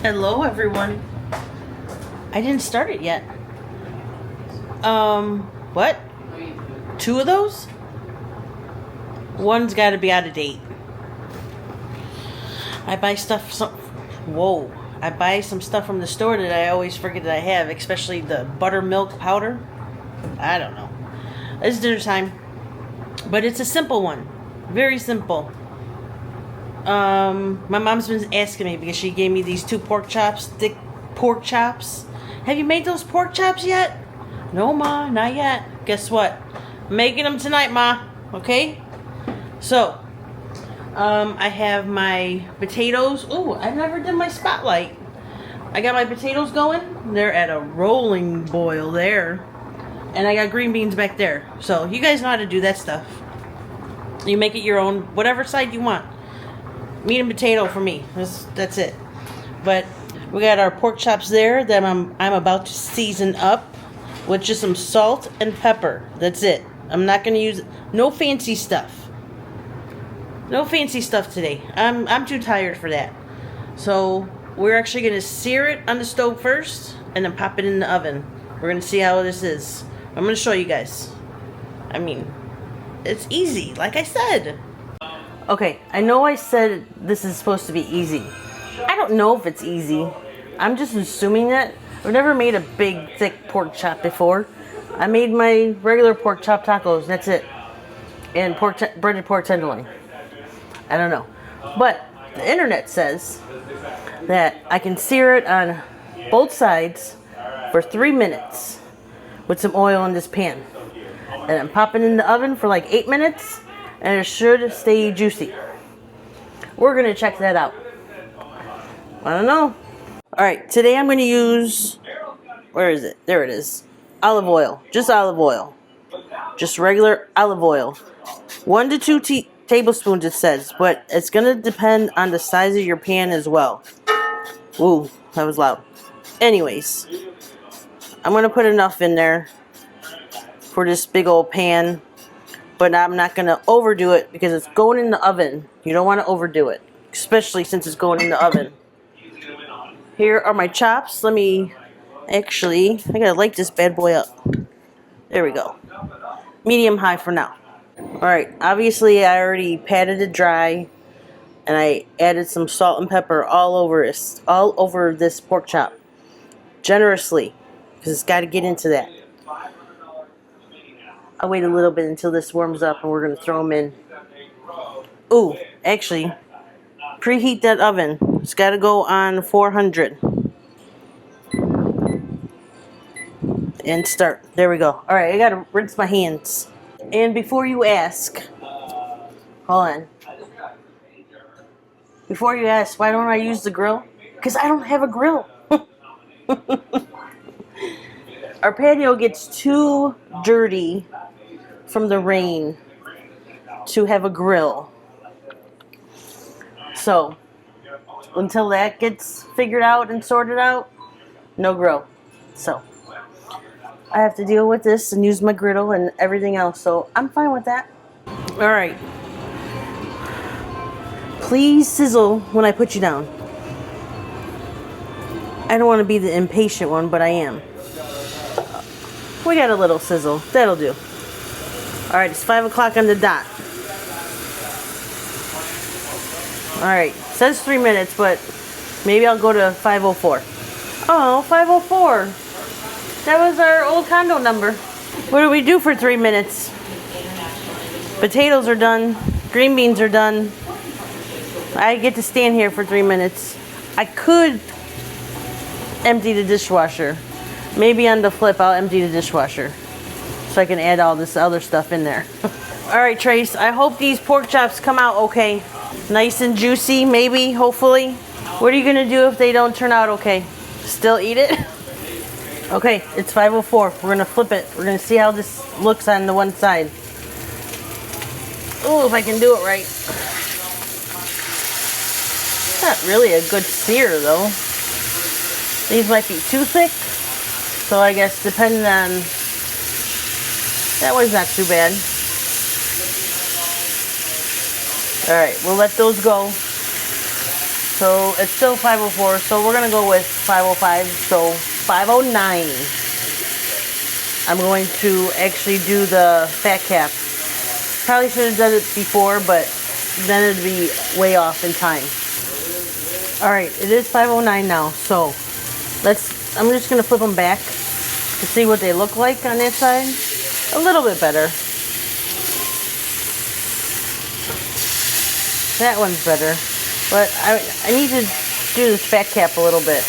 Hello, everyone. I didn't start it yet. What? 2 of those? One's got to be out of date. I buy stuff. I buy some stuff from the store that I always forget that I have, especially the buttermilk powder. I don't know. It's dinner time, but it's a simple one. Very simple. My mom's been asking me because she gave me these 2 pork chops, thick pork chops. Have you made those pork chops yet? No, Ma, not yet. Guess what? I'm making them tonight, Ma. Okay? So, I have my potatoes. Oh, I never did my spotlight. I got my potatoes going. They're at a rolling boil there. And I got green beans back there. So, you guys know how to do that stuff. You make it your own, whatever side you want. Meat and potato for me. That's it. But we got our pork chops there that I'm about to season up with just some salt and pepper. That's it. I'm not gonna use no fancy stuff. No fancy stuff today. I'm too tired for that. So we're actually gonna sear it on the stove first and then pop it in the oven. We're gonna see how this is. I'm gonna show you guys. I mean, it's easy, like I said. Okay, I know I said this is supposed to be easy. I don't know if it's easy. I'm just assuming that. I've never made a big, thick pork chop before. I made my regular pork chop tacos, that's it. And breaded pork tenderloin. I don't know. But the internet says that I can sear it on both sides for 3 minutes with some oil in this pan. And I'm popping in the oven for like 8 minutes. And it should stay juicy. We're going to check that out. I don't know. Alright, today I'm going to use, where is it? There it is. Olive oil. Just olive oil. Just regular olive oil. 1 to 2 tablespoons it says. But it's going to depend on the size of your pan as well. Ooh, that was loud. Anyways, I'm going to put enough in there for this big old pan. But I'm not going to overdo it because it's going in the oven. You don't want to overdo it, especially since it's going in the oven. Here are my chops. Let me, I gotta light this bad boy up. There we go. Medium high for now. Alright, obviously I already patted it dry. And I added some salt and pepper all over this pork chop. Generously. Because it's got to get into that. I'll wait a little bit until this warms up and we're going to throw them in. Ooh, actually, preheat that oven. It's got to go on 400. And start. There we go. Alright, I got to rinse my hands. And before you ask, hold on. Before you ask, why don't I use the grill? Because I don't have a grill. Our patio gets too dirty from the rain to have a grill. So, until that gets figured out and sorted out, no grill. So, I have to deal with this and use my griddle and everything else. So, I'm fine with that. Alright. Please sizzle when I put you down. I don't want to be the impatient one, but I am. We got a little sizzle. That'll do. Alright, it's 5 o'clock on the dot. Alright, says 3 minutes, but maybe I'll go to 5:04. Oh, 5:04. That was our old condo number. What do we do for 3 minutes? Potatoes are done. Green beans are done. I get to stand here for 3 minutes. I could empty the dishwasher. Maybe on the flip, I'll empty the dishwasher so I can add all this other stuff in there. Alright, Trace, I hope these pork chops come out okay. Nice and juicy, maybe, hopefully. What are you going to do if they don't turn out okay? Still eat it? Okay, it's 5:04. We're going to flip it. We're going to see how this looks on the one side. Oh, if I can do it right. Not really a good sear, though. These might be too thick. So I guess depending on, that one's not too bad. Alright, we'll let those go. So it's still 504, so we're gonna go with 505, so 509. I'm going to actually do the fat cap. Probably should have done it before, but then it'd be way off in time. Alright, it is 509 now, so I'm just gonna flip them back to see what they look like on that side. A little bit better. That one's better. But I need to do this fat cap a little bit.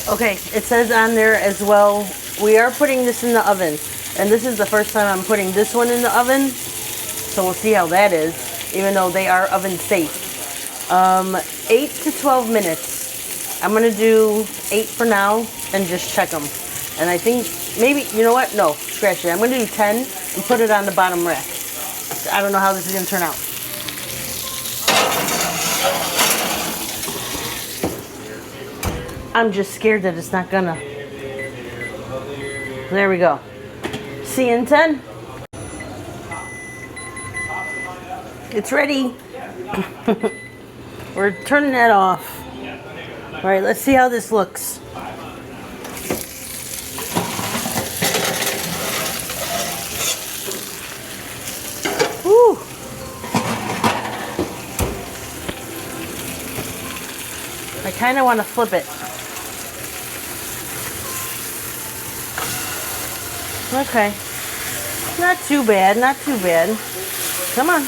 Okay, it says on there as well, we are putting this in the oven. And this is the first time I'm putting this one in the oven. So we'll see how that is, even though they are oven safe. 8 to 12 minutes. I'm gonna do 8 for now and just check them. And I think maybe, you know what? No, scratch it. I'm gonna do 10 and put it on the bottom rack. I don't know how this is gonna turn out. I'm just scared that it's not gonna. There we go. See you in 10. It's ready. We're turning that off. All right, let's see how this looks. Woo. I kind of want to flip it. Okay. Not too bad, not too bad. Come on.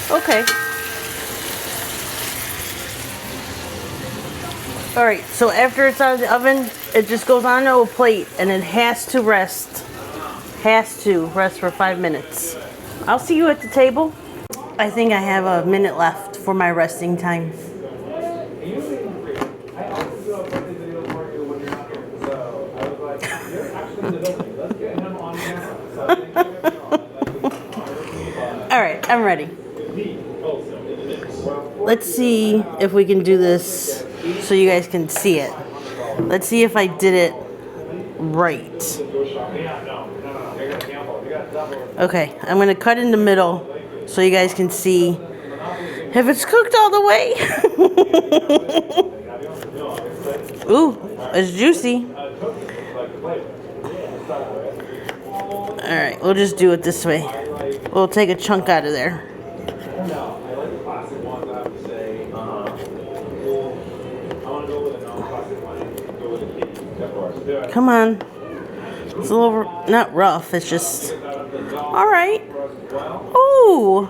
Okay. Alright, so after it's out of the oven, it just goes onto a plate and it has to rest. Has to rest for 5 minutes. I'll see you at the table. I think I have a minute left for my resting time. Alright, I'm ready. Let's see if we can do this so you guys can see it. Let's see if I did it right. Okay, I'm going to cut in the middle so you guys can see if it's cooked all the way. Ooh, it's juicy. Alright, we'll just do it this way. We'll take a chunk out of there. Come on. It's a little, not rough, it's just, alright. Ooh.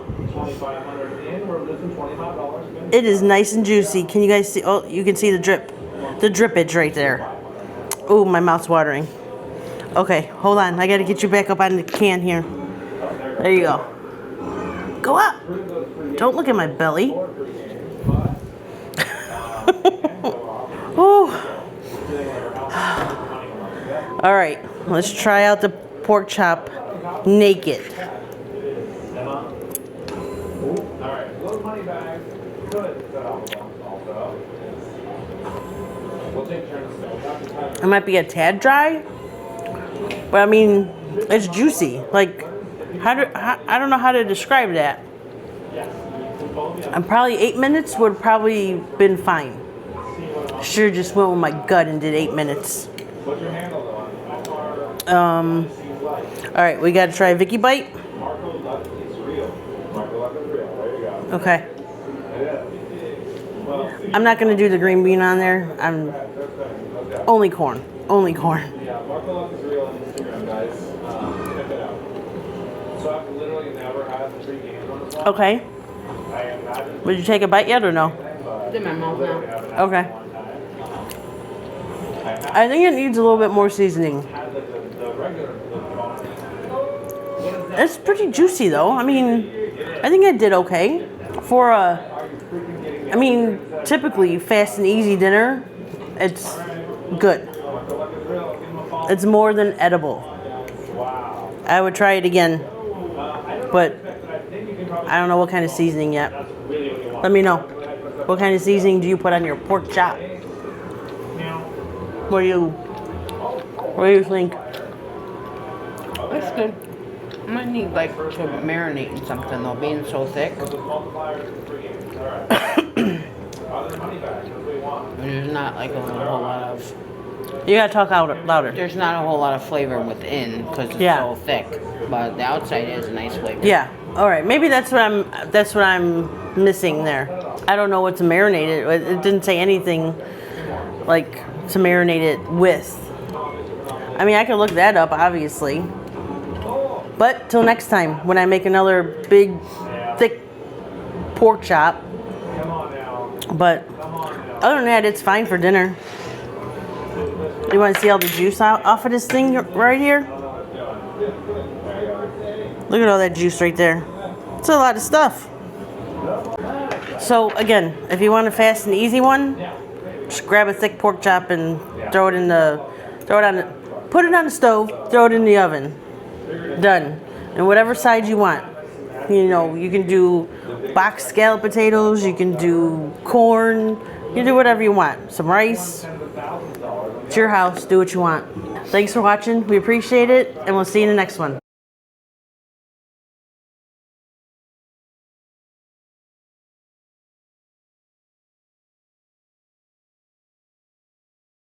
It is nice and juicy. Can you guys see? Oh, you can see the drip. The drippage right there. Ooh, my mouth's watering. Okay, hold on. I gotta get you back up on the can here. There you go. Go up. Don't look at my belly. Ooh. All right, let's try out the pork chop naked. It might be a tad dry, but I mean, it's juicy. Like, I don't know how to describe that. And probably 8 minutes would probably been fine. Sure, just went with my gut and did 8 minutes. All right, we gotta try Vicky Bite. Okay. I'm not gonna do the green bean on there. I'm only corn. Only corn. Okay. Would you take a bite yet or no? It's in my mouth now. Okay. I think it needs a little bit more seasoning. It's pretty juicy though. I mean, I think I did okay. For I mean, typically fast and easy dinner, it's good. It's more than edible. I would try it again, but I don't know what kind of seasoning yet. Let me know. What kind of seasoning do you put on your pork chop? What do you think? It's good. I'm might need like to marinate in something though, being so thick. There's not like a whole lot of. You gotta talk louder. There's not a whole lot of flavor within because it's Yeah. so thick, but the outside is a nice flavor. Yeah. All right. Maybe that's what I'm missing there. I don't know what to marinate it. It didn't say anything like to marinate it with. I mean, I could look that up, obviously. But till next time, when I make another big, thick pork chop. But other than that, it's fine for dinner. You want to see all the juice off of this thing right here? Look at all that juice right there. It's a lot of stuff. So again, if you want a fast and easy one, just grab a thick pork chop and put it on the stove, throw it in the oven. Done. And whatever side you want. You know, you can do boxed scalloped potatoes, you can do corn, you can do whatever you want. Some rice. It's your house, do what you want. Thanks for watching, we appreciate it, and we'll see you in the next one.